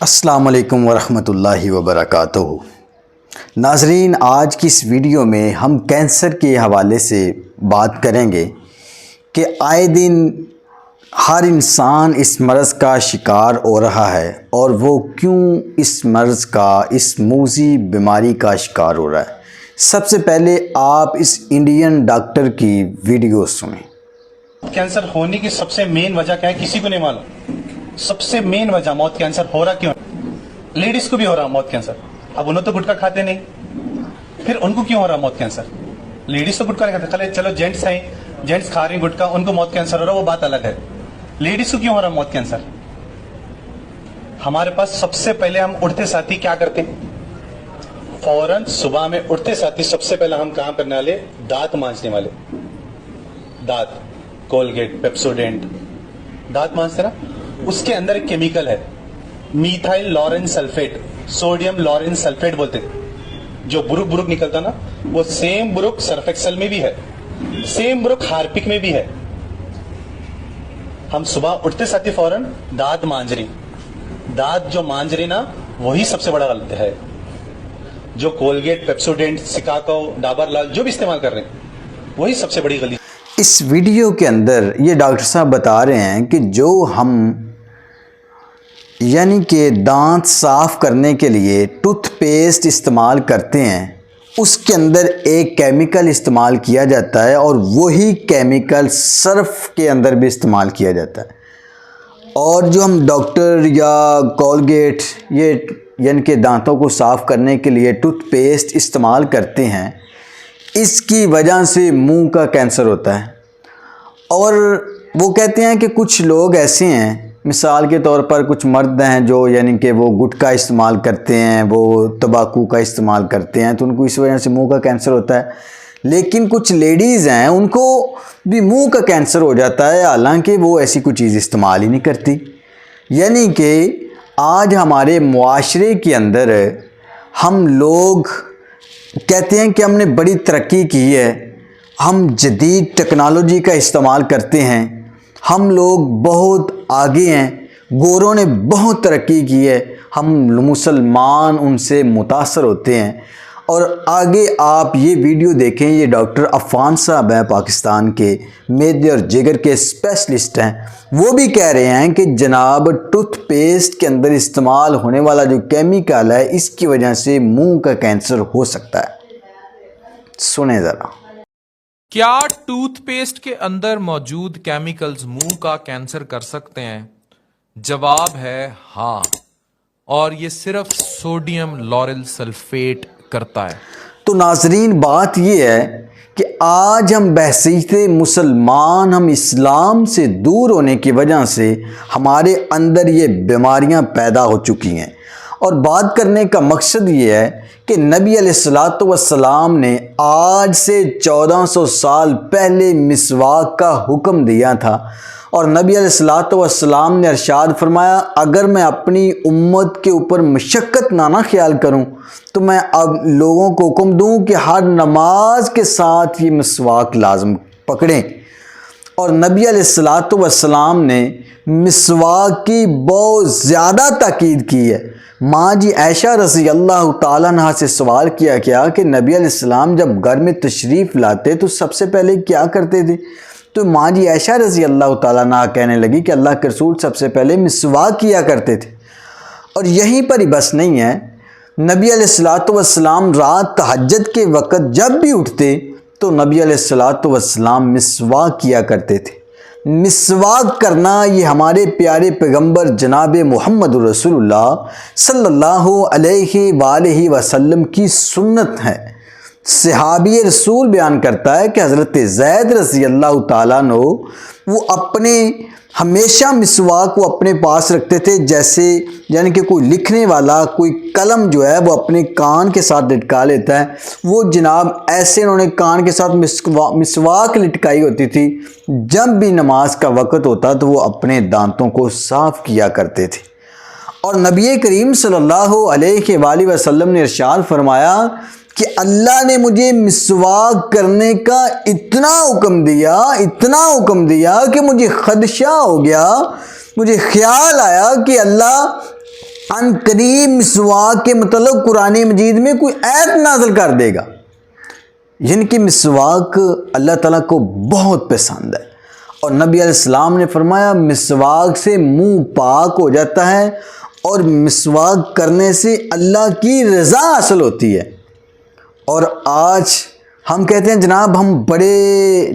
السلام علیکم ورحمۃ اللہ وبرکاتہ۔ ناظرین، آج کی اس ویڈیو میں ہم کینسر کے حوالے سے بات کریں گے کہ آئے دن ہر انسان اس مرض کا شکار ہو رہا ہے اور وہ کیوں اس مرض کا، اس موذی بیماری کا شکار ہو رہا ہے۔ سب سے پہلے آپ اس انڈین ڈاکٹر کی ویڈیو سنیں۔ کینسر ہونے کی سب سے مین وجہ کیا ہے کسی کو نہیں معلوم۔ سب سے مین وجہ موت کینسر ہو رہا کیوں ہے؟ لیڈیز کو بھی ہو رہا موت کینسر۔ اب انہوں تو گٹکا کھاتے نہیں، پھر ان کو کیوں ہو رہا موت کینسر؟ لیڈیز تو گٹکا نہیں کھاتے، چلو جینٹس ہیں، جینٹس کھا رہے ہیں گٹکا، ان کو موت کینسر ہو رہا، وہ بات الگ ہے۔ لیڈیز کو کیوں ہو رہا موت کینسر؟ ہمارے پاس سب سے پہلے ہم اٹھتے ساتھی کیا کرتے ہیں؟ فوراً صبح میں اٹھتے ساتھی سب سے پہلے ہم کام کرنے والے دانت مانجنے والے، دانت کولگیٹ، پیپسوڈینٹ، دانت مانجتے نا، اس کے اندر ایک کیمیکل ہے methyl Lauren sulphate, sodium Lauren sulphate بولتے ہیں۔ جو برک نکلتا نا، وہ سیم برک سرف ایکسل میں بھی ہے، سیم برک ہارپک میں بھی ہے۔ ہم صبح اٹھتے ساتھی فوراً دانت مانج رہی، دانت جو مانج رہی نا، وہی سب سے بڑا غلط ہے۔ جو کولگیٹ، پیپسوڈینٹ، سکاکو، ڈابر لال جو بھی استعمال کر رہے ہیں، وہی سب سے بڑی غلطی۔ اس ویڈیو کے اندر یہ ڈاکٹر صاحب بتا رہے ہیں کہ جو ہم یعنی کہ دانت صاف کرنے کے لیے ٹوتھ پیسٹ استعمال کرتے ہیں، اس کے اندر ایک کیمیکل استعمال کیا جاتا ہے اور وہی کیمیکل سرف کے اندر بھی استعمال کیا جاتا ہے۔ اور جو ہم ڈاکٹر یا کولگیٹ یہ یعنی کہ دانتوں کو صاف کرنے کے لیے ٹوتھ پیسٹ استعمال کرتے ہیں، اس کی وجہ سے منہ کا کینسر ہوتا ہے۔ اور وہ کہتے ہیں کہ کچھ لوگ ایسے ہیں، مثال کے طور پر کچھ مرد ہیں جو یعنی کہ وہ گٹکا استعمال کرتے ہیں، وہ تمباکو کا استعمال کرتے ہیں، تو ان کو اس وجہ سے منہ کا کینسر ہوتا ہے۔ لیکن کچھ لیڈیز ہیں، ان کو بھی منہ کا کینسر ہو جاتا ہے، حالانکہ وہ ایسی کوئی چیز استعمال ہی نہیں کرتی۔ یعنی کہ آج ہمارے معاشرے کے اندر ہم لوگ کہتے ہیں کہ ہم نے بڑی ترقی کی ہے، ہم جدید ٹیکنالوجی کا استعمال کرتے ہیں، ہم لوگ بہت آگے ہیں، گوروں نے بہت ترقی کی ہے، ہم مسلمان ان سے متاثر ہوتے ہیں۔ اور آگے آپ یہ ویڈیو دیکھیں، یہ ڈاکٹر عفان صاحب ہیں، پاکستان کے معدے اور جگر کے اسپیشلسٹ ہیں، وہ بھی کہہ رہے ہیں کہ جناب ٹوتھ پیسٹ کے اندر استعمال ہونے والا جو کیمیکل ہے، اس کی وجہ سے منہ کا کینسر ہو سکتا ہے۔ سنیں ذرا۔ کیا ٹوتھ پیسٹ کے اندر موجود کیمیکلز منہ کا کینسر کر سکتے ہیں؟ جواب ہے ہاں، اور یہ صرف سوڈیم لوریل سلفیٹ کرتا ہے۔ تو ناظرین، بات یہ ہے کہ آج ہم بحیثیت مسلمان، ہم اسلام سے دور ہونے کی وجہ سے ہمارے اندر یہ بیماریاں پیدا ہو چکی ہیں۔ اور بات کرنے کا مقصد یہ ہے کہ نبی علیہ الصلوۃ والسلام نے آج سے 1400 سال پہلے مسواک کا حکم دیا تھا، اور نبی علیہ الصلوۃ والسلام نے ارشاد فرمایا، اگر میں اپنی امت کے اوپر مشقت نہ خیال کروں تو میں اب لوگوں کو حکم دوں کہ ہر نماز کے ساتھ یہ مسواک لازم پکڑیں۔ اور نبی علیہ الصلوۃ والسلام نے مسواک کی بہت زیادہ تاکید کی ہے۔ ماں جی عائشہ رضی اللہ تعالیٰ عنہ سے سوال کیا گیا کہ نبی علیہ السلام جب گھر میں تشریف لاتے تو سب سے پہلے کیا کرتے تھے؟ تو ماں جی عائشہ رضی اللہ تعالیٰ عنہ کہنے لگی کہ اللہ کے رسول سب سے پہلے مسواک کیا کرتے تھے۔ اور یہیں پر ہی بس نہیں ہے، نبی علیہ الصلوۃ والسلام رات تہجد کے وقت جب بھی اٹھتے تو نبی علیہ الصلوۃ والسلام مسواک کیا کرتے تھے۔ مسواک کرنا یہ ہمارے پیارے پیغمبر جناب محمد رسول اللہ صلی اللہ علیہ وآلہ وسلم کی سنت ہے۔ صحابی رسول بیان کرتا ہے کہ حضرت زید رضی اللہ تعالیٰ عنہ وہ اپنے ہمیشہ مسواک وہ اپنے پاس رکھتے تھے، جیسے یعنی کہ کوئی لکھنے والا کوئی قلم جو ہے وہ اپنے کان کے ساتھ لٹکا لیتا ہے، وہ جناب ایسے انہوں نے کان کے ساتھ مسواک لٹکائی ہوتی تھی۔ جب بھی نماز کا وقت ہوتا تو وہ اپنے دانتوں کو صاف کیا کرتے تھے۔ اور نبی کریم صلی اللہ علیہ وآلہ وسلم نے ارشاد فرمایا کہ اللہ نے مجھے مسواک کرنے کا اتنا حکم دیا کہ مجھے خدشہ ہو گیا، مجھے خیال آیا کہ اللہ ان قریب مسواک کے متعلق قرآن مجید میں کوئی آیت نازل کر دے گا، جن کی مسواک اللہ تعالیٰ کو بہت پسند ہے، اور نبی علیہ السلام نے فرمایا مسواک سے منہ پاک ہو جاتا ہے اور مسواک کرنے سے اللہ کی رضا حاصل ہوتی ہے۔ اور آج ہم کہتے ہیں جناب ہم بڑے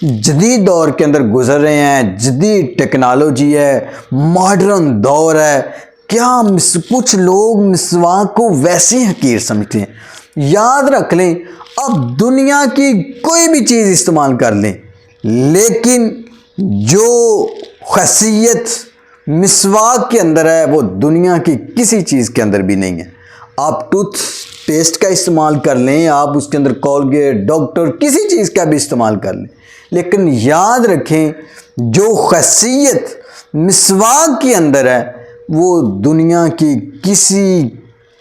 جدید دور کے اندر گزر رہے ہیں، جدید ٹیکنالوجی ہے، ماڈرن دور ہے، کیا کچھ لوگ مسواک کو ویسے حقیر سمجھتے ہیں۔ یاد رکھ لیں، اب دنیا کی کوئی بھی چیز استعمال کر لیں، لیکن جو خاصیت مسواک کے اندر ہے وہ دنیا کی کسی چیز کے اندر بھی نہیں ہے۔ آپ ٹوتھ پیسٹ کا استعمال کر لیں، آپ اس کے اندر کولگیٹ، ڈاکٹر، کسی چیز کا بھی استعمال کر لیں، لیکن یاد رکھیں جو خاصیت مسواک کے اندر ہے وہ دنیا کی کسی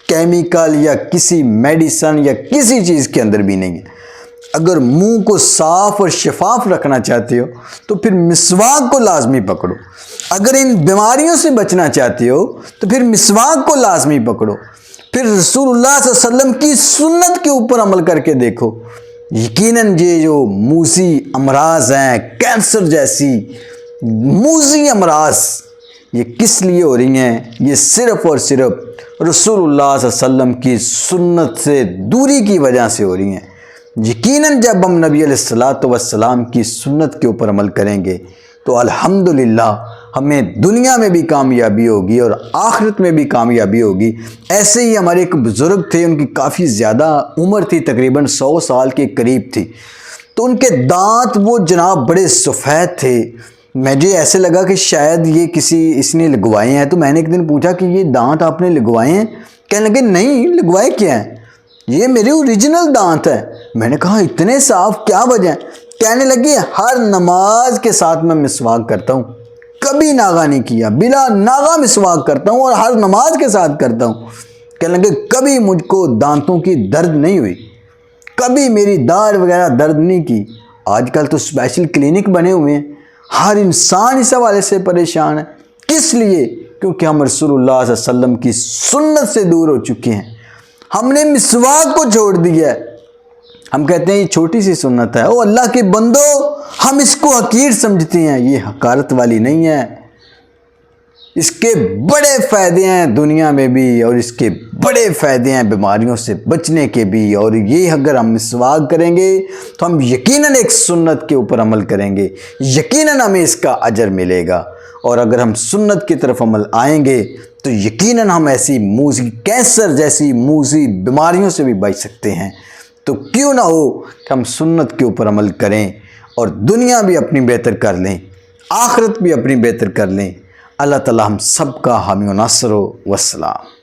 کیمیکل یا کسی میڈیسن یا کسی چیز کے اندر بھی نہیں ہے۔ اگر منہ کو صاف اور شفاف رکھنا چاہتے ہو تو پھر مسواک کو لازمی پکڑو، اگر ان بیماریوں سے بچنا چاہتے ہو تو پھر مسواک کو لازمی پکڑو، پھر رسول اللہ صلی اللہ علیہ وسلم کی سنت کے اوپر عمل کر کے دیکھو۔ یقیناً یہ جو موذی امراض ہیں، کینسر جیسی موذی امراض، یہ کس لیے ہو رہی ہیں؟ یہ صرف اور صرف رسول اللہ صلی اللہ علیہ وسلم کی سنت سے دوری کی وجہ سے ہو رہی ہیں۔ یقیناً جب ہم نبی علیہ السلام کی سنت کے اوپر عمل کریں گے تو الحمدللہ ہمیں دنیا میں بھی کامیابی ہوگی اور آخرت میں بھی کامیابی ہوگی۔ ایسے ہی ہمارے ایک بزرگ تھے، ان کی کافی زیادہ عمر تھی، تقریباً 100 سال کے قریب تھی، تو ان کے دانت وہ جناب بڑے سفید تھے۔ مجھے ایسے لگا کہ شاید یہ اس نے لگوائے ہیں، تو میں نے ایک دن پوچھا کہ یہ دانت آپ نے لگوائے ہیں؟ کہنے لگے نہیں، لگوائے کیا ہیں، یہ میرے اوریجنل دانت ہے۔ میں نے کہا اتنے صاف، کیا وجہ ہے؟ کہنے لگے ہر نماز کے ساتھ میں مسواک کرتا ہوں، کبھی ناغہ نہیں کیا، بلا ناغہ مسواک کرتا ہوں اور ہر نماز کے ساتھ کرتا ہوں۔ کہنے لگے کبھی مجھ کو دانتوں کی درد نہیں ہوئی، کبھی میری داڑھ وغیرہ درد نہیں کی۔ آج کل تو اسپیشل کلینک بنے ہوئے ہیں، ہر انسان اس حوالے سے پریشان ہے۔ کس لیے؟ کیونکہ ہم رسول اللہ صلی اللہ علیہ وسلم کی سنت سے دور ہو چکے ہیں، ہم نے مسواک کو چھوڑ دیا ہے۔ ہم کہتے ہیں یہ چھوٹی سی سنت ہے، او اللہ کے بندو ہم اس کو حقیر سمجھتے ہیں، یہ حقارت والی نہیں ہے، اس کے بڑے فائدے ہیں دنیا میں بھی اور اس کے بڑے فائدے ہیں بیماریوں سے بچنے کے بھی، اور یہ اگر ہم مسواک کریں گے تو ہم یقیناً ایک سنت کے اوپر عمل کریں گے، یقیناً ہمیں اس کا اجر ملے گا، اور اگر ہم سنت کی طرف عمل آئیں گے تو یقیناً ہم ایسی موذی کینسر جیسی موذی بیماریوں سے بھی بچ سکتے ہیں۔ تو کیوں نہ ہو کہ ہم سنت کے اوپر عمل کریں اور دنیا بھی اپنی بہتر کر لیں، آخرت بھی اپنی بہتر کر لیں۔ اللہ تعالی ہم سب کا حامی و ناصر ہو۔ والسلام۔